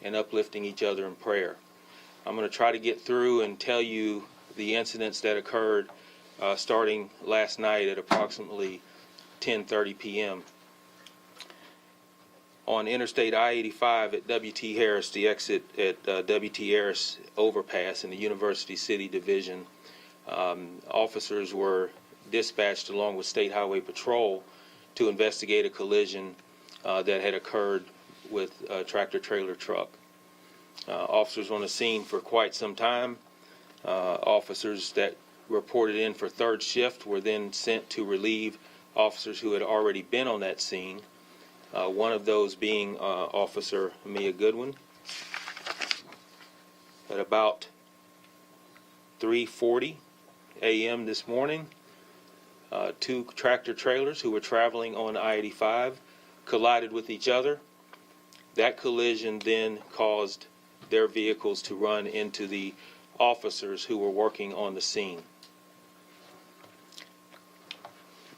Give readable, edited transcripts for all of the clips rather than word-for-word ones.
and uplifting each other in prayer. I'm going to try to get through and tell you the incidents that occurred starting last night at approximately 10:30 p.m. On Interstate I-85 at W.T. Harris, the exit at W.T. Harris overpass in the University City Division, officers were dispatched along with State Highway Patrol to investigate a collision that had occurred with a tractor-trailer truck. Officers on the scene for quite some time. Officers that reported in for third shift were then sent to relieve officers who had already been on that scene. One of those being Officer Mia Goodwin. At about 3:40 a.m. this morning, two tractor trailers who were traveling on I-85 collided with each other. That collision then caused their vehicles to run into the officers who were working on the scene.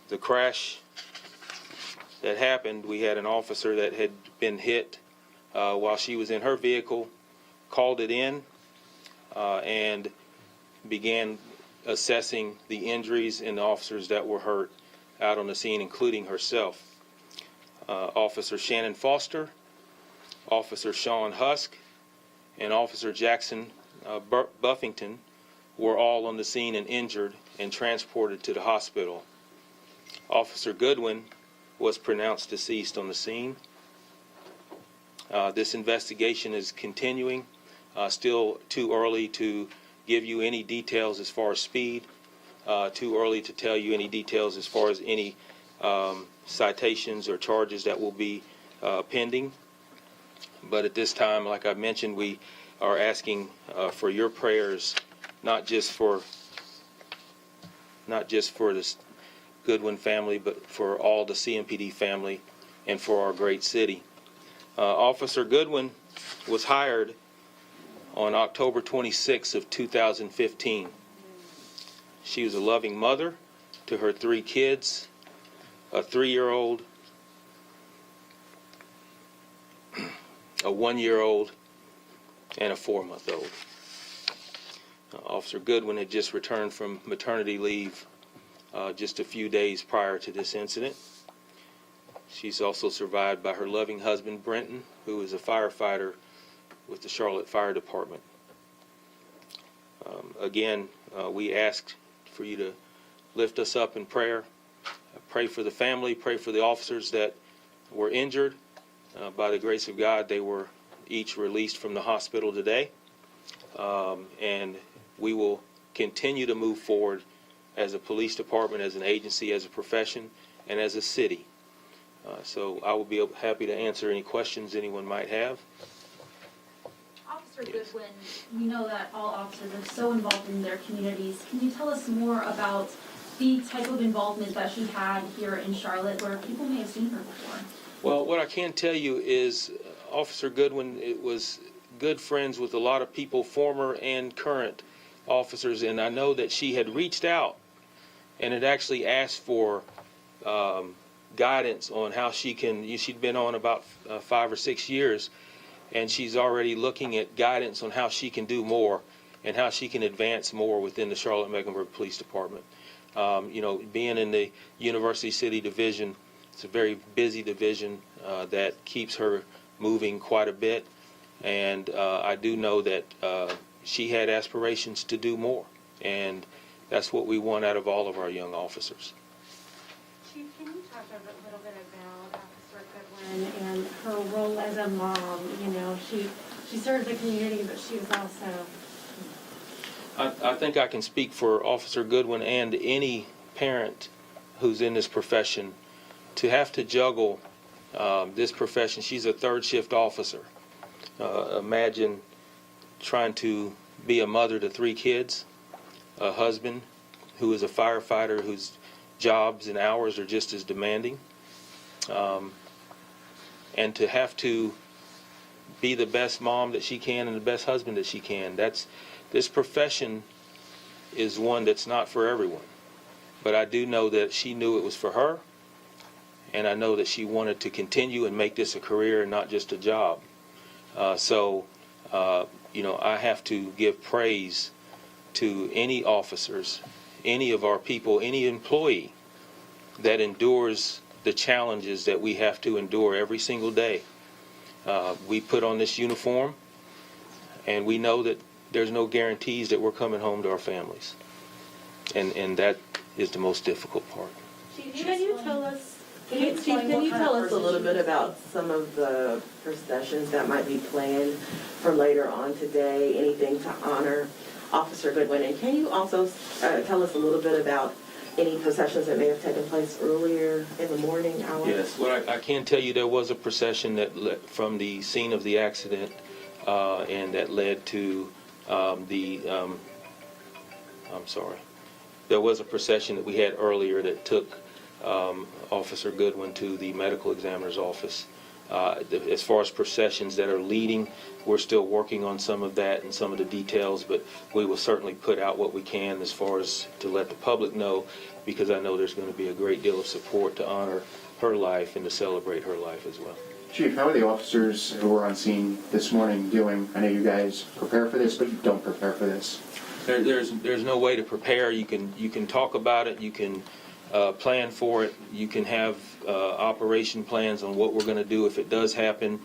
The crash that happened, we had an officer that had been hit while she was in her vehicle, called it in, and began assessing the injuries in the officers that were hurt out on the scene, including herself. Officer Shannon Foster, Officer Sean Husk, and Officer Jackson Buffington were all on the scene and injured and transported to the hospital. Officer Goodwin was pronounced deceased on the scene. This investigation is continuing. Still too early to give you any details as far as speed. Too early to tell you any details as far as any citations or charges that will be pending. But at this time, like I mentioned, we are asking for your prayers, not just for this Goodwin family, but for all the CMPD family and for our great city. Officer Goodwin was hired on October 26th of 2015. She was a loving mother to her 3 kids, a 3-year-old, a 1-year-old, and a 4-month-old. Officer Goodwin had just returned from maternity leave just a few days prior to this incident. She's also survived by her loving husband, Brenton, who is a firefighter with the Charlotte Fire Department. Again, we ask for you to lift us up in prayer. Pray for the family, pray for the officers that were injured. By the grace of God, they were each released from the hospital today. And we will continue to move forward as a police department, as an agency, as a profession, and as a city. So I will be happy to answer any questions anyone might have. Officer Goodwin, we know that all officers are so involved in their communities. Can you tell us more about the type of involvement that she had here in Charlotte, where people may have seen her before? Well, what I can tell you is Officer Goodwin was good friends with a lot of people, former and current officers, and I know that she had reached out and had actually asked for guidance on how she can. She'd been on about 5 or 6 years, and she's already looking at guidance on how she can do more and how she can advance more within the Charlotte-Mecklenburg Police Department. Being in the University City Division, it's a very busy division that keeps her moving quite a bit, and I do know that she had aspirations to do more, and that's what we want out of all of our young officers. Chief, can you talk a little bit about Officer Goodwin and her role as a mom? You know, she served the community, but she was also... I think I can speak for Officer Goodwin and any parent who's in this profession to have to juggle this profession. She's a third shift officer. Imagine trying to be a mother to 3 kids, a husband who is a firefighter whose jobs and hours are just as demanding, and to have to be the best mom that she can and the best husband that she can. This profession is one that's not for everyone, but I do know that she knew it was for her, and I know that she wanted to continue and make this a career and not just a job. I have to give praise to any officers, any of our people, any employee that endures the challenges that we have to endure every single day. We put on this uniform, and we know that there's no guarantees that we're coming home to our families. And that is the most difficult part. Can you tell us, Can you tell us a little bit about some of the processions that might be planned for later on today, anything to honor Officer Goodwin? And can you also tell us a little bit about any processions that may have taken place earlier in the morning hours? Yes, well, I can tell you there was a procession that from the scene of the accident, and that led to there was a procession that we had earlier that took Officer Goodwin to the medical examiner's office. As far as processions that are leading, we're still working on some of that and some of the details, but we will certainly put out what we can as far as to let the public know, because I know there's going to be a great deal of support to honor her life and to celebrate her life as well. Chief, how are the officers who were on scene this morning doing? I know you guys prepare for this, but you don't prepare for this. There's no way to prepare. You can talk about it. You can plan for it. You can have operation plans on what we're going to do if it does happen.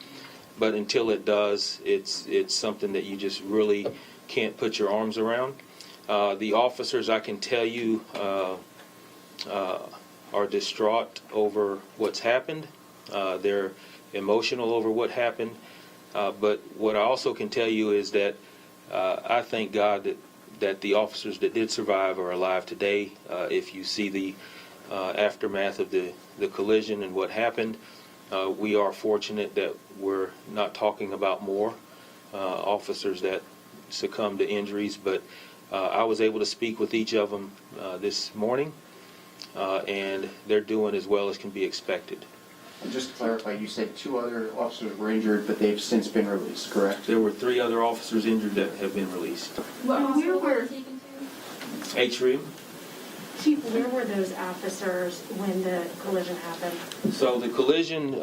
But until it does, it's something that you just really can't put your arms around. The officers, I can tell you, are distraught over what's happened. They're emotional over what happened. But what I also can tell you is that I thank God that the officers that did survive are alive today. If you see the aftermath of the collision and what happened, we are fortunate that we're not talking about more officers that succumbed to injuries, but I was able to speak with each of them this morning, and they're doing as well as can be expected. And just to clarify, you said 2 other officers were injured, but they've since been released, correct? There were 3 other officers injured that have been released. What hospital were were- they taken to? Atrium. Chief, where were those officers when the collision happened? So the collision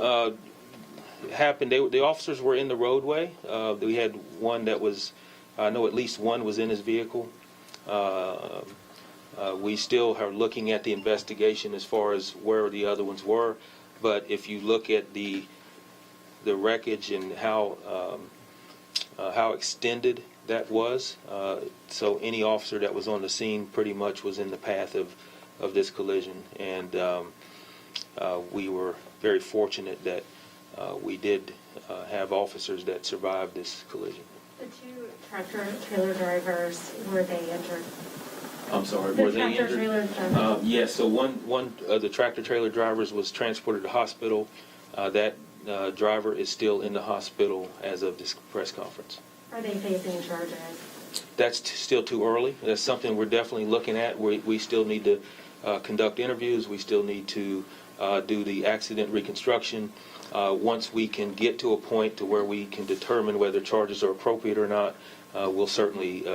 happened, the officers were in the roadway. We had one that was, I know at least one was in his vehicle. We still are looking at the investigation as far as where the other ones were. But if you look at the wreckage and how extended that was, so any officer that was on the scene pretty much was in the path of this collision. And we were very fortunate that we did have officers that survived this collision. The 2 tractor-trailer drivers, were they injured? I'm sorry, The were they injured? tractor-trailer drivers. Yes, so one of the tractor-trailer drivers was transported to hospital. That driver is still in the hospital as of this press conference. Are they facing charges? That's still too early. That's something we're definitely looking at. We still need to conduct interviews. We still need to do the accident reconstruction. Once we can get to a point to where we can determine whether charges are appropriate or not, we'll certainly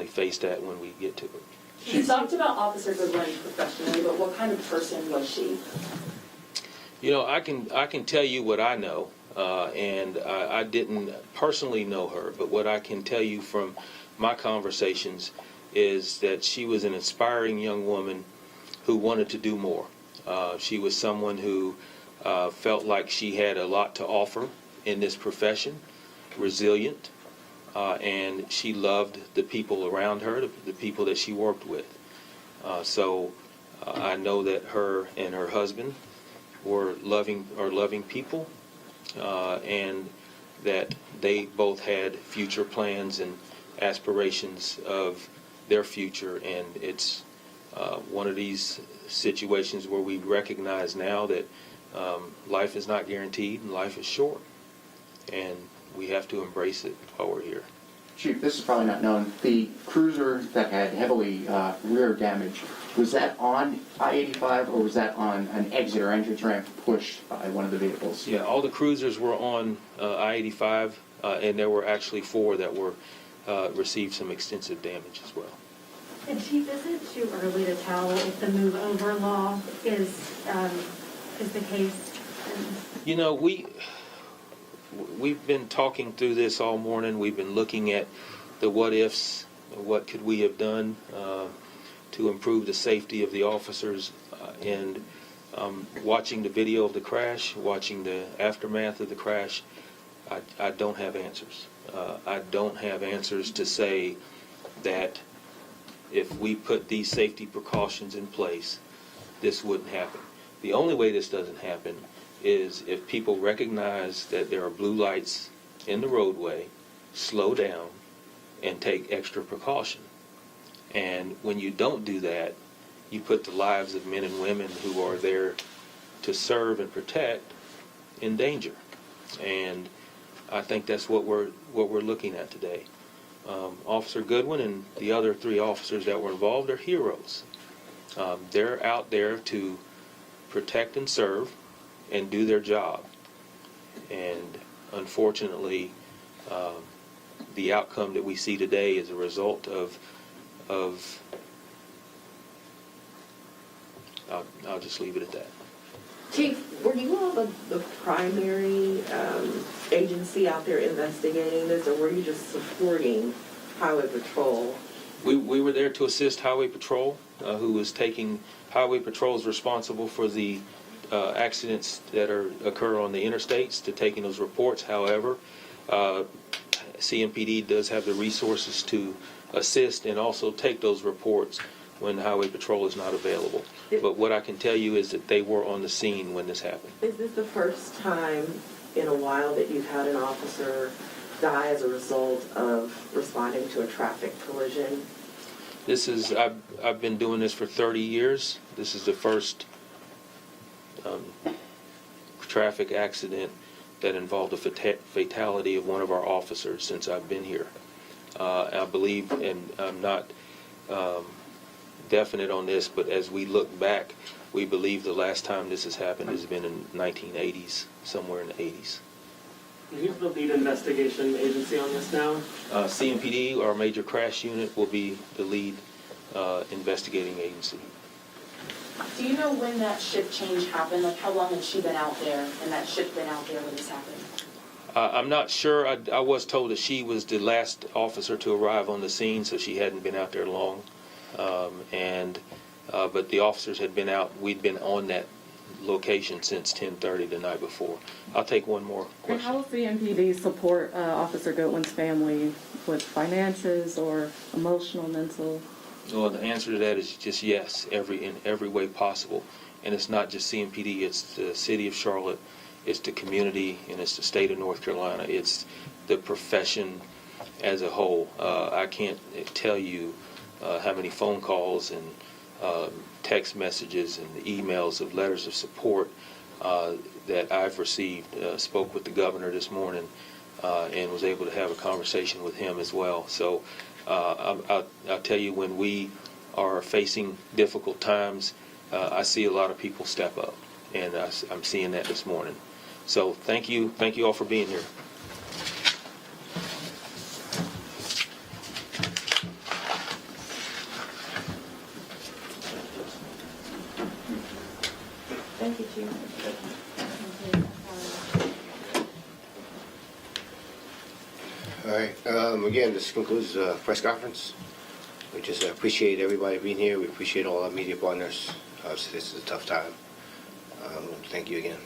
face that when we get to it. You talked about Officer Goodwin professionally, but what kind of person was she? You know, I can tell you what I know, and I didn't personally know her, but what I can tell you from my conversations is that she was an inspiring young woman who wanted to do more. She was someone who felt like she had a lot to offer in this profession, resilient, and she loved the people around her, the people that she worked with. So I know that her and her husband were loving people, and that they both had future plans and aspirations of their future. And it's one of these situations where we recognize now that life is not guaranteed and life is short, and we have to embrace it while we're here. Chief, this is probably not known. The cruiser that had heavily rear damage, was that on I-85 or was that on an exit or entrance ramp pushed by one of the vehicles? Yeah, all the cruisers were on I-85, and there were actually 4 that were received some extensive damage as well. And Chief, is it too early to tell if the move over law is the case? You know, we've been talking through this all morning. We've been looking at the what-ifs, what could we have done to improve the safety of the officers, and watching the video of the crash, watching the aftermath of the crash, I don't have answers. I don't have answers to say that if we put these safety precautions in place, this wouldn't happen. The only way this doesn't happen is if people recognize that there are blue lights in the roadway, slow down, and take extra precaution. And when you don't do that, you put the lives of men and women who are there to serve and protect in danger. And I think that's what we're looking at today. Officer Goodwin and the other 3 officers that were involved are heroes. They're out there to protect and serve and do their job. And unfortunately, the outcome that we see today is a result of I'll just leave it at that. Chief, were you all the primary agency out there investigating this, or were you just supporting Highway Patrol? We were there to assist Highway Patrol, who was taking, Highway Patrol is responsible for the accidents that occur on the interstates, to taking those reports. However, CMPD does have the resources to assist and also take those reports when Highway Patrol is not available. But what I can tell you is that they were on the scene when this happened. Is this the first time in a while that you've had an officer die as a result of responding to a traffic collision? This is, I've been doing this for 30 years. This is the first traffic accident that involved a fatality of one of our officers since I've been here. I believe, and I'm not definite on this, but as we look back, we believe the last time this has happened has been in 1980s, somewhere in the 80s. Who's the lead investigation agency on this now? CMPD, our major crash unit, will be the lead investigating agency. Do you know when that shift change happened? Like, how long had she been out there and that shift been out there when this happened? I'm not sure. I was told that she was the last officer to arrive on the scene, so she hadn't been out there long. But the officers had been out. We'd been on that location since 10:30 the night before. I'll take one more And how question. will CMPD support Officer Goodwin's family with finances or emotional, mental? Well, the answer to that is just yes, in every way possible. And it's not just CMPD, it's the city of Charlotte, it's the community, and it's the state of North Carolina. It's the profession as a whole. I can't tell you how many phone calls and text messages and emails of letters of support that I've received. Spoke with the governor this morning and was able to have a conversation with him as well. So I'll tell you, when we are facing difficult times, I see a lot of people step up, and I'm seeing that this morning. So thank you all for being here. Thank you, Chief. All right, again, this concludes the press conference. We just appreciate everybody being here. We appreciate all our media partners. Obviously, this is a tough time. Thank you again.